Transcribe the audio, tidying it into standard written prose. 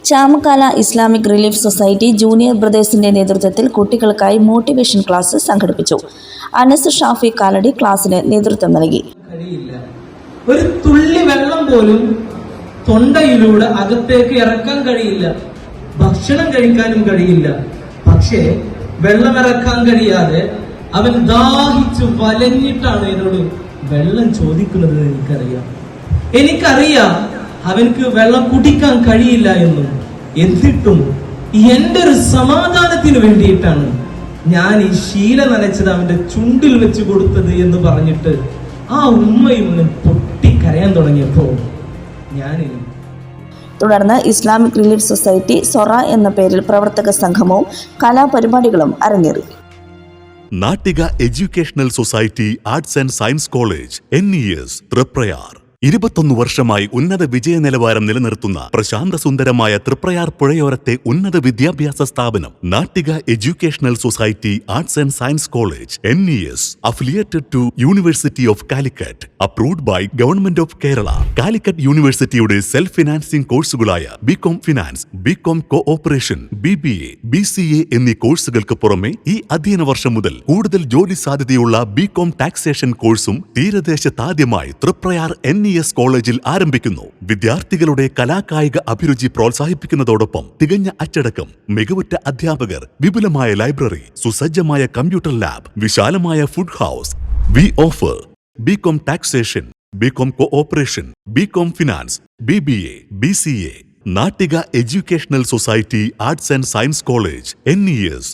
Chamakkala Islamic relief society junior ബ്രദേഴ്സിന്റെ നേതൃത്വത്തിൽ കുട്ടികൾക്കായി മോട്ടിവേഷൻ ക്ലാസ് സംഘടിപ്പിച്ചു. അനസ് ഷാഫി കാലടി ക്ലാസിന് നേതൃത്വം നൽകി. ഒരു തുള്ളി വെള്ളം പോലും തൊണ്ടയിലൂടെ അകത്തേക്ക് ഇറക്കാൻ കഴിയില്ല, ഭക്ഷണം കഴിക്കാനും കഴിയില്ല. പക്ഷേ വെള്ളമിറക്കാൻ കഴിയാതെ അവൻ ദാഹിച്ചു വലഞ്ഞിട്ടാണ് എന്നോട് വെള്ളം ചോദിക്കുന്നത്. എനിക്കറിയാം അവൻക്ക് വെള്ളം കുടിക്കാൻ കഴിയില്ല എന്നും. എന്നിട്ടും എന്റെ ഒരു സമാധാനത്തിന് വേണ്ടിയിട്ടാണ് ഞാൻ ഈ ശീല നനച്ചത് അവന്റെ ചുണ്ടിൽ വെച്ച് കൊടുത്തത് എന്ന് പറഞ്ഞിട്ട് ആ ഉമ്മയും പൊട്ടിക്കരയാൻ തുടങ്ങിയപ്പോ ഞാനില്ല. തുടർന്ന് ഇസ്ലാമിക് റിലീഫ് സൊസൈറ്റി സൊറ എന്ന പേരിൽ പ്രവർത്തക സംഗമവും കലാപരിപാടികളും അരങ്ങേറി. Nattika educational society arts and science college NES Triprayar 21 വർഷമായി ഉന്നത വിജയ നിലവാരം നിലനിർത്തുന്ന പ്രശാന്ത സുന്ദരമായ തൃപ്രയാർ പുഴയോരത്തെ ഉന്നത വിദ്യാഭ്യാസ സ്ഥാപനം Nattika educational society arts and science college NES affiliated to university of Calicut, approved by government of Kerala. Calicut യൂണിവേഴ്സിറ്റിയുടെ സെൽഫ് ഫിനാൻസിംഗ് കോഴ്സുകളായ BCom finance, BCom cooperation, BBA, BCA എന്നീ കോഴ്സുകൾക്ക് പുറമെ ഈ അധ്യയന വർഷം മുതൽ കൂടുതൽ ജോലി സാധ്യതയുള്ള BCom ടാക്സേഷൻ കോഴ്സും തീരദേശത്താദ്യമായി തൃപ്രയാർ NES കോളേജിൽ ആരംഭിക്കുന്നു. വിദ്യാർത്ഥികളുടെ കലാകായിക അഭിരുചി പ്രോത്സാഹിപ്പിക്കുന്നതോടൊപ്പം തികഞ്ഞ അച്ചടക്കം, മികവുറ്റ അധ്യാപകർ, വിപുലമായ ലൈബ്രറി, സുസജ്ജമായ കമ്പ്യൂട്ടർ ലാബ്, വിശാലമായ food house. V offer BCom taxation, BCom cooperation, BCom finance, BBA, BCA. Nattika educational society arts and science college NES